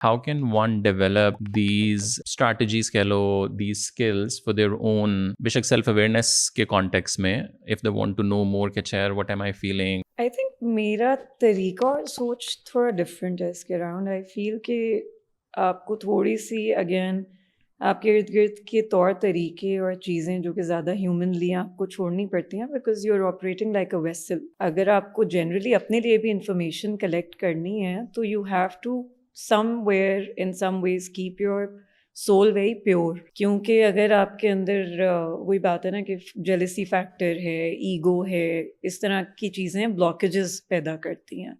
How can one develop these strategies, कह लो, these skills for their own, बेशक self-awareness के context में, if they want to know more कि यार what am I feeling? I think मेरा तरीका और सोच थोड़ा डिफरेंट है इसके अराउंड. आई फील कि आपको थोड़ी सी अगेन आपके इर्द गिर्द के तौर तरीके और चीज़ें जो कि ज़्यादा ह्यूमनली आपको छोड़नी पड़ती हैं, because you are operating like a vessel. अगर आपको जनरली अपने लिए भी इंफॉर्मेशन कलेक्ट करनी है तो you have to somewhere in some ways keep your soul very pure. क्योंकि अगर आपके अंदर वही बात है ना कि जेलसी फैक्टर है, ईगो है, इस तरह की चीज़ें ब्लॉकेजेस पैदा करती हैं.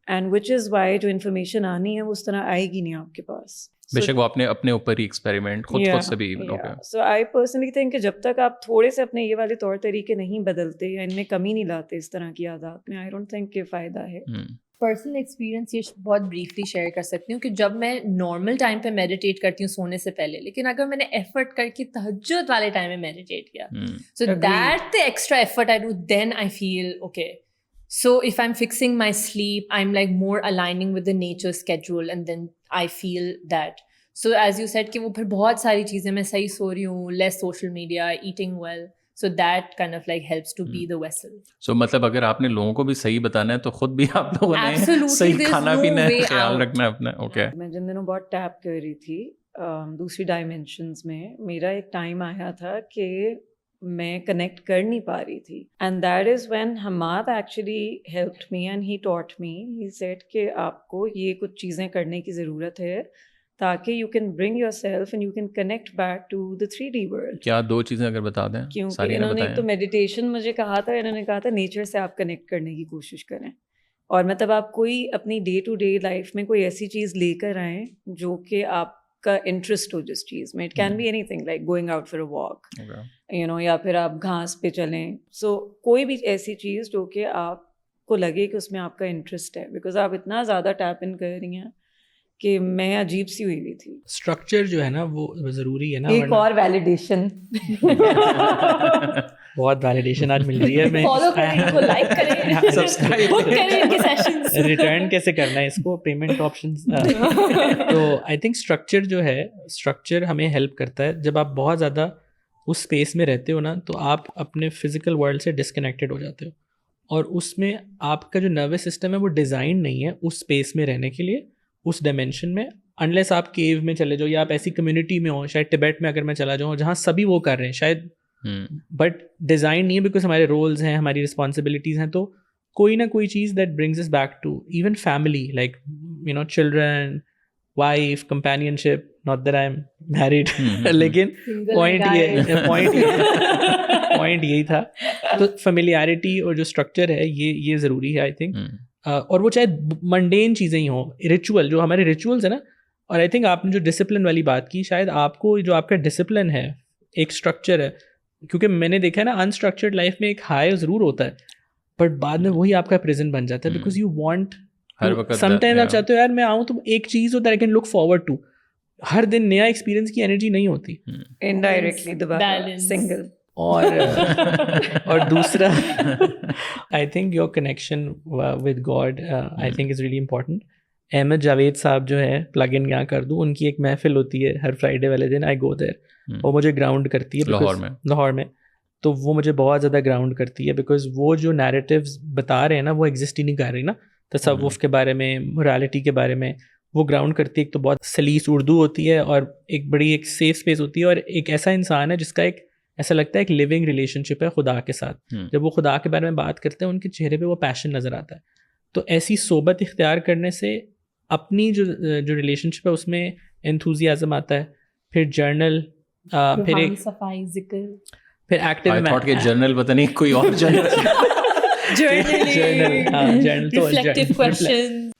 एंड विच इज़ वाई जो इन्फॉर्मेशन आनी है वो उस तरह आएगी नहीं आपके पास. बेशक वो अपने ऊपर ही एक्सपेरिमेंट खुद से भी. सो आई पर्सनली थिंक कि जब तक आप थोड़े से अपने ये वाले तौर तरीके नहीं बदलते या इनमें कमी नहीं लाते इस तरह की आदत में, आई डोंट थिंक कि फ़ायदा है. पर्सनल एक्सपीरियंस ये बहुत ब्रीफली शेयर कर सकती हूँ कि जब मैं नॉर्मल टाइम पे मेडिटेट करती हूँ सोने से पहले, लेकिन अगर मैंने एफर्ट करके तहज्जुद वाले टाइम में मेडिटेट किया, so that the extra effort I do, then I feel okay. So if I'm fixing my sleep, I'm like more aligning with the nature schedule and then I feel that. So as you said कि वो फिर बहुत सारी चीज़ें मैं सही सो रही हूँ, less social media, eating well. So that kind of like helps to be the vessel. So मतलब अगर आपने लोगों को भी सही बताना है तो खुद भी आप लोगों ने सही खाना पीना ख्याल रखना है अपना. ओके. मैं जिन दिनों बहुत टैप कर रही थी दूसरी डायमेंशंस में, मेरा एक टाइम आया था कि मैं कनेक्ट कर नहीं पा रही थी. And that is when Hamad actually helped me and he taught me. He said कि आपको ये कुछ चीज़ें करने की ज़रूरत है ताकि you can bring yourself and you can connect back to the 3D world. क्या दो चीज़ें अगर बता दें? क्योंकि इन्होंने एक तो मेडिटेशन मुझे कहा था, इन्होंने कहा था नेचर से आप कनेक्ट करने की कोशिश करें. और मतलब आप कोई अपनी डे टू डे लाइफ में कोई ऐसी चीज़ लेकर आएँ जो कि आपका इंटरेस्ट हो जिस चीज़ में. It can be anything like going out for a walk, you know, या फिर आप घास पे चलें. सो कोई भी ऐसी चीज़ जो कि आपको लगे कि उसमें आपका इंटरेस्ट है, बिकॉज आप इतना ज़्यादा टैप इन कर रही हैं कि मैं अजीब सी हुई थी. स्ट्रक्चर जो है ना वो ज़रूरी है ना. एक और वैलिडेशन बहुत वैलिडेशन आज मिल रही है. मैं फॉलो करें, इनको लाइक करें, सब्सक्राइब करें इनके सेशंस. रिटर्न कैसे करना है इसको, पेमेंट ऑप्शंस. तो आई थिंक स्ट्रक्चर जो है, स्ट्रक्चर हमें हेल्प करता है. जब आप बहुत ज़्यादा उस स्पेस में रहते हो ना तो आप अपने फिजिकल वर्ल्ड से डिस्कनेक्टेड हो जाते हो, और उसमें आपका जो नर्वस सिस्टम है वो डिज़ाइन नहीं है उस स्पेस में रहने के लिए, उस डायमेंशन में. अनलेस आप केव में चले जाओ या आप ऐसी कम्युनिटी में हो, शायद टिबेट में अगर मैं चला जाऊँ जहाँ सभी वो कर रहे हैं शायद, बट डिज़ाइन नहीं है बिकॉज हमारे रोल्स हैं, हमारी रिस्पॉन्सिबिलिटीज़ हैं. तो कोई ना कोई चीज़ that brings us back to even family, like you know children, wife, companionship. Not that I am married, लेकिन पॉइंट यही था. तो फेमिलियरिटी और जो स्ट्रक्चर है ये ज़रूरी है आई थिंक. और वो चाहे मंडेन चीज़ें ही हों, रिचुअल जो हमारे रिचुअल्स है ना. और आई थिंक आपने जो डिसिप्लिन वाली बात की, शायद आपको जो आपका डिसिप्लिन है, एक स्ट्रक्चर है, क्योंकि मैंने देखा है ना अनस्ट्रक्चर्ड लाइफ में एक हाई ज़रूर होता है बट बाद में वही आपका प्रेजेंट बन जाता है. बिकॉज यू वांट, समटाइम्स आप चाहते हो यार मैं आऊँ तो एक चीज़ हो that I can look forward to. हर दिन नया एक्सपीरियंस की एनर्जी नहीं होती. इनडायरेक्टली दोबारा सिंगल. और दूसरा I think your connection with God I think is really important. Ahmed Javed साहब जो है, प्लग इन यहाँ कर दूँ, उनकी एक महफिल होती है हर फ्राइडे वाले दिन. आई गो देयर. वो मुझे ग्राउंड करती है लाहौर में. तो वो मुझे बहुत ज़्यादा ग्राउंड करती है बिकॉज वो जो नैरेटिव्स बता रहे हैं ना वो एग्जिस्ट ही नहीं कर रही ना. तसव्वुफ़ के बारे में, मोरालिटी के बारे में वो ग्राउंड करती है. एक तो बहुत सलीस उर्दू होती है और एक बड़ी एक सेफ स्पेस होती है, और एक ऐसा इंसान है जिसका एक ऐसा लगता है एक लिविंग रिलेशनशिप है खुदा के साथ. जब वो खुदा के बारे में बात करते हैं उनके चेहरे पे वो पैशन नज़र आता है. तो ऐसी सोबत इख्तियार करने से अपनी जो रिलेशनशिप है उसमें एंथुजियाज्म आता है. फिर जर्नल, फिर एक सफाई जिक्र, फिर एक्टिव जर्नल पता नहीं कोई और जर्नल जर्नल तो रिफ्लेक्टिव क्वेश्चंस.